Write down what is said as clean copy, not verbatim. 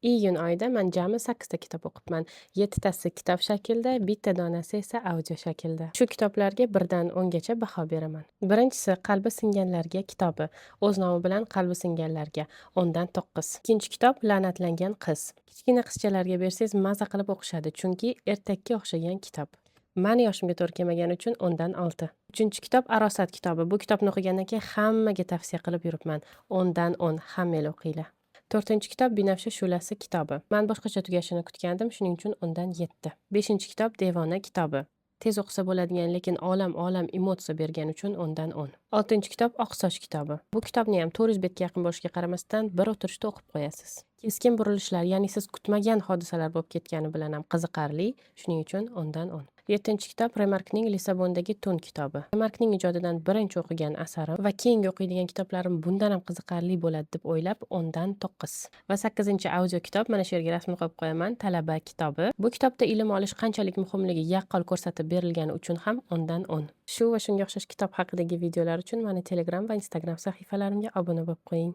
Iyun oyida men jami 8 ta kitob o'qibman. 7 tasi kitob shaklda, bitta donasi esa audio shaklda. Shu kitoblarga 1dan 10 gacha baho beraman. Birinchisi Qalbi singanlarga kitobi. O'z nomi bilan Qalbi singanlarga 10 dan 9. Ikkinchi kitob La'natlangan qiz. Kichkina qizchalarga bersangiz maza qilib o'qishadi, chunki ertakka o'xshagan kitob. Mani yoshimga to'g'ri kelmagani uchun 10 dan 6. Uchinchi kitob Arosat kitobi. Bu kitobni o'qigandan keyin hammaga tavsiya qilib yuribman. 10 dan 10. Hammanglar o'qinglar. To'rtinchi kitob Binafsha shu'lasi kitobi. Men boshqacha tugashini kutgandim, shuning uchun undan 7. Beshinchi kitob Devona kitobi. Tez o'qisa bo'ladigan, lekin olam emotsiya bergani uchun undan 10. Oltinchi kitob Oqsoch kitobi. Bu kitobni ham 400 betga yaqin bo'lishiga qaramasdan bir o'tirishda o'qib qo'yasiz. Keskin burilishlar, ya'ni siz kutmagan hodisalar bo'lib ketgani bilan ham qiziqarli, shuning uchun undan 10. Yettinchi kitob Remarkning Lissabondagi tun kitobi. Remarkning ijodidan birinchi o'qigan asarim va keyingi o'qiydigan kitoblarim bundan ham qiziqarli bo'ladi deb o'ylab 10 dan 9. Va 8-chi audio kitob, mana shu yerga rasmini qo'yib qo'yaman, Talaba kitobi. Bu kitobda ilm olish qanchalik muhimligi yaqqol ko'rsatib berilgani uchun ham 10 dan 10. Shu va shunga o'xshash kitob haqidagi videolar uchun meni Telegram va Instagram sahifalarimga obuna bo'lib qo'ying.